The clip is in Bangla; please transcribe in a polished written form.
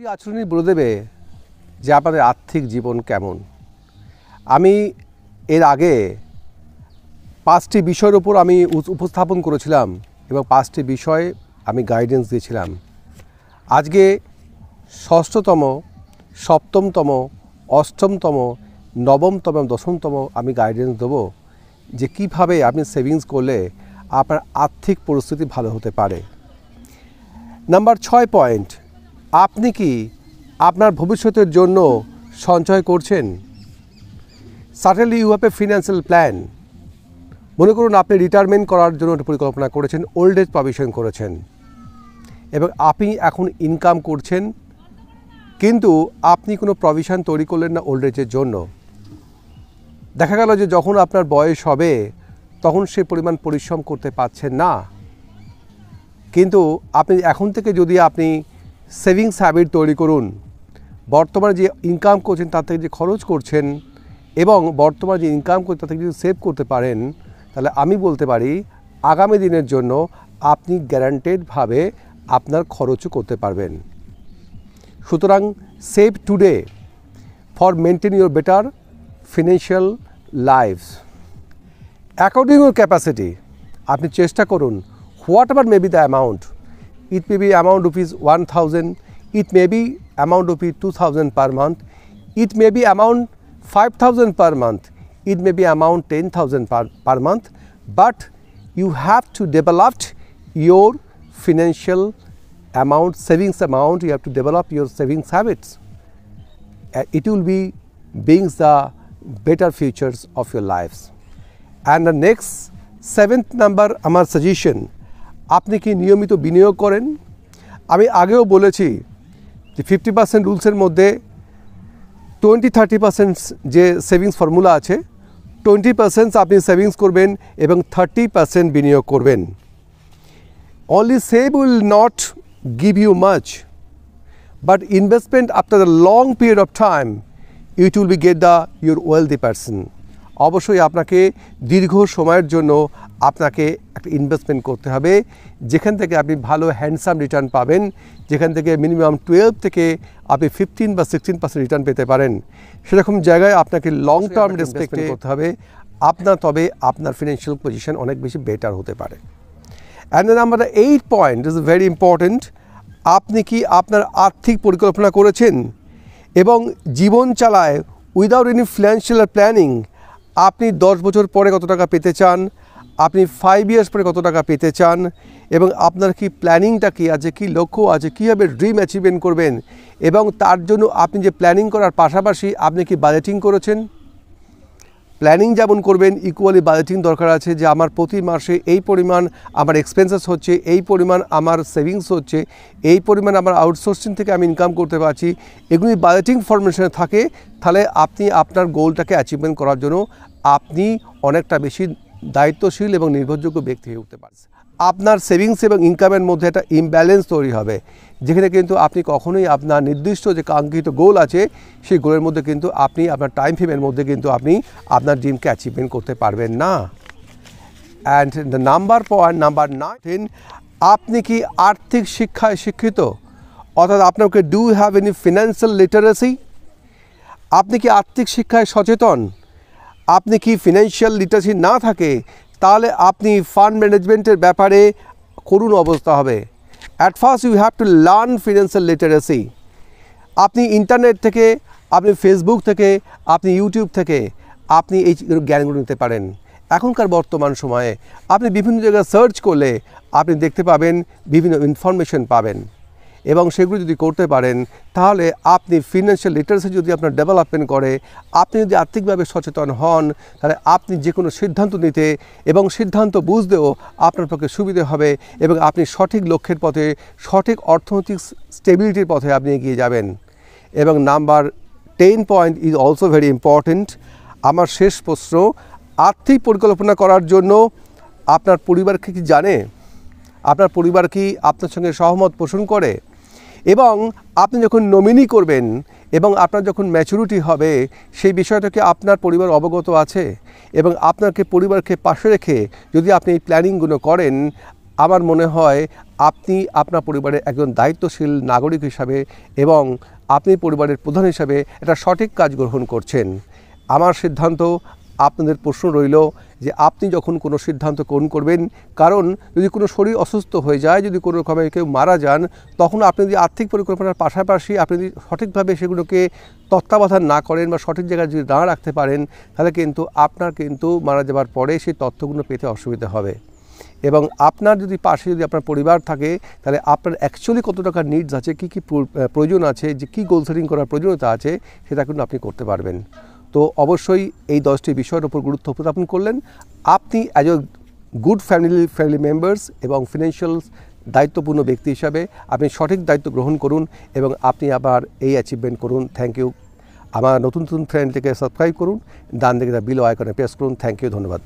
আচরণই বলে দেবে যে আপনাদের আর্থিক জীবন কেমন। আমি এর আগে 5টি বিষয়ের উপর আমি উপস্থাপন করেছিলাম এবং 5টি বিষয়ে আমি গাইডেন্স দিয়েছিলাম। আজকে 6তম, 7তম, 8তম, 9তম এবং 10তম আমি গাইডেন্স দেবো যে কীভাবে আপনি সেভিংস করলে আপনার আর্থিক পরিস্থিতি ভালো হতে পারে। নাম্বার 6 পয়েন্ট, আপনি কি আপনার ভবিষ্যতের জন্য সঞ্চয় করছেন? Certainly you have a financial plan. মনে করুন আপনি রিটায়ারমেন্ট করার জন্য একটা পরিকল্পনা করেছেন, ওল্ড এজ প্রভিশন করেছেন এবং আপনি এখন ইনকাম করছেন, কিন্তু আপনি কোনো প্রভিশন তৈরি করলেন না ওল্ড এজের জন্য। দেখা গেল যে যখন আপনার বয়স হবে তখন সে পরিমাণ পরিশ্রম করতে পারছেন না, কিন্তু আপনি এখন থেকে যদি আপনি সেভিংস হ্যাবিট তৈরি করুন, বর্তমানে যে ইনকাম করছেন তার থেকে যে খরচ করছেন এবং বর্তমানে যে ইনকাম করছেন তার থেকে যদি সেভ করতে পারেন, তাহলে আমি বলতে পারি আগামী দিনের জন্য আপনি গ্যারান্টেডভাবে আপনার খরচও করতে পারবেন। সুতরাং save today for maintain your better financial life according your capacity. আপনি চেষ্টা করুন, what ever may be the amount, it may be amount rupees 1000, it may be amount rupees 2000 per month, it may be amount 5000 per month, it may be amount 10,000 per month, but you have to develop your financial amount, savings amount. You have to develop your savings habits. It will be brings the better futures of your lives. And the next 7th number আমার সাজেশন, আপনি কি নিয়মিত বিনিয়োগ করেন? আমি আগেও বলেছি যে 50% রুলসের মধ্যে 20-30% যে সেভিংস ফর্মুলা আছে, 20% আপনি সেভিংস করবেন এবং 30% বিনিয়োগ করবেন। Only save will not give you much, but investment after the long period of time, it will be get your wealthy person. অবশ্যই আপনাকে দীর্ঘ সময়ের জন্য আপনাকে একটা ইনভেস্টমেন্ট করতে হবে, যেখান থেকে আপনি ভালো হ্যান্ডসাম রিটার্ন পাবেন, যেখান থেকে মিনিমাম 12 থেকে আপনি 15 বা 16% রিটার্ন পেতে পারেন। সেরকম জায়গায় আপনাকে লং টার্ম ইনভেস্টমেন্ট করতে হবে, তবে আপনার ফিনান্সিয়াল পজিশন অনেক বেশি বেটার হতে পারে। And then number 8 point is very important, আপনি কি আপনার আর্থিক পরিকল্পনা করেছেন এবং জীবন চালায় উইদাউট এনি ফিনান্সিয়াল প্ল্যানিং। আপনি 10 বছর পরে কত টাকা পেতে চান, আপনি 5 ইয়ার্স পরে কত টাকা পেতে চান এবং আপনার কি প্ল্যানিংটা কী আছে, কী লক্ষ্য আছে, কীভাবে ড্রিম অ্যাচিভমেন্ট করবেন এবং তার জন্য আপনি যে প্ল্যানিং করার পাশাপাশি আপনি কি বাজেটিং করেছেন। প্ল্যানিং যেমন করবেন, ইকুয়ালি বাজেটিং দরকার আছে যে আমার প্রতি মাসে এই পরিমাণ আমার এক্সপেন্সেস হচ্ছে, এই পরিমাণ আমার সেভিংস হচ্ছে, এই পরিমাণ আমার আউটসোর্সিং থেকে আমি ইনকাম করতে পারছি। এগুলি বাজেটিং ফরমেশনে থাকে, তাহলে আপনি আপনার গোলটাকে অ্যাচিভমেন্ট করার জন্য আপনি অনেকটা বেশি দায়িত্বশীল এবং নির্ভরযোগ্য ব্যক্তি হয়ে উঠতে পারছেন। আপনার সেভিংস এবং ইনকামের মধ্যে একটা ইমব্যালেন্স তৈরি হবে, যেখানে কিন্তু আপনি কখনোই আপনার নির্দিষ্ট যে কাঙ্ক্ষিত গোল আছে সেই গোলের মধ্যে কিন্তু আপনি আপনার টাইম ফ্রেমের মধ্যে কিন্তু আপনি আপনার ড্রিমকে অ্যাচিভমেন্ট করতে পারবেন না। অ্যান্ড দ্য নাম্বার 9, আপনি কি আর্থিক শিক্ষায় শিক্ষিত, অর্থাৎ আপনাকে do have any financial literacy. আপনি কি আর্থিক শিক্ষায় সচেতন? আপনি কি ফিনান্সিয়াল লিটারেসি না থাকে তাহলে আপনি ফান্ড ম্যানেজমেন্টের ব্যাপারে করুণ অবস্থা হবে। At first you have to learn financial literacy. আপনি ইন্টারনেট থেকে, আপনি ফেসবুক থেকে, আপনি ইউটিউব থেকে আপনি এই জ্ঞানগুলো নিতে পারেন। এখনকার বর্তমান সময়ে আপনি বিভিন্ন জায়গায় সার্চ করলে আপনি দেখতে পাবেন, বিভিন্ন ইনফরমেশন পাবেন এবং সেগুলো যদি করতে পারেন তাহলে আপনি ফিনান্সিয়াল লিটারেসি যদি আপনার ডেভেলপমেন্ট করে, আপনি যদি আর্থিকভাবে সচেতন হন, তাহলে আপনি যে কোনো সিদ্ধান্ত নিতে এবং সিদ্ধান্ত বুঝতেও আপনার পক্ষে সুবিধে হবে এবং আপনি সঠিক লক্ষ্যের পথে, সঠিক অর্থনৈতিক স্টেবিলিটির পথে আপনি এগিয়ে যাবেন। এবং number 10 point is also very important. আমার শেষ প্রশ্ন, আর্থিক পরিকল্পনা করার জন্য আপনার পরিবারকে কি জানে? আপনার পরিবার কি আপনার সঙ্গে সহমত পোষণ করে? এবং আপনি যখন নমিনি করবেন এবং আপনার যখন ম্যাচুরিটি হবে সেই বিষয়টাকে আপনার পরিবার অবগত আছে এবং আপনাকে পরিবারকে পাশে রেখে যদি আপনি এই প্ল্যানিংগুলো করেন, আমার মনে হয় আপনি আপনার পরিবারের একজন দায়িত্বশীল নাগরিক হিসাবে এবং আপনি পরিবারের প্রধান হিসাবে একটা সঠিক কাজ গ্রহণ করছেন। আমার সিদ্ধান্ত, আপনাদের প্রশ্ন রইল যে আপনি যখন কোনো সিদ্ধান্ত গ্রহণ করবেন, কারণ যদি কোনো শরীর অসুস্থ হয়ে যায়, যদি কোনো রকমে কেউ মারা যান, তখন আপনি যদি আর্থিক পরিকল্পনার পাশাপাশি আপনি যদি সঠিকভাবে সেগুলোকে তত্ত্বাবধান না করেন বা সঠিক জায়গায় যদি না রাখতে পারেন, তাহলে কিন্তু আপনার কিন্তু মারা যাবার পরে সেই তথ্যগুলো পেতে অসুবিধা হবে। এবং আপনার যদি পাশে যদি আপনার পরিবার থাকে, তাহলে আপনার অ্যাকচুয়ালি কত টাকার নিডস আছে, কী কী প্রয়োজন আছে, যে কী গোল সেটিং করার প্রয়োজনীয়তা আছে, সেটা কিন্তু আপনি করতে পারবেন। তো অবশ্যই এই 10টি বিষয়ের উপর গুরুত্ব উপস্থাপন করলেন। আপনি as a good family members এবং ফিনান্সিয়াল দায়িত্বপূর্ণ ব্যক্তি হিসাবে আপনি সঠিক দায়িত্ব গ্রহণ করুন এবং আপনি আবার এই অ্যাচিভমেন্ট করুন। Thank you. আমার নতুন ফ্রেন্ডটিকে সাবস্ক্রাইব করুন, ডান দিকে বিলো আইকনে প্রেস করুন। থ্যাংক ইউ, ধন্যবাদ।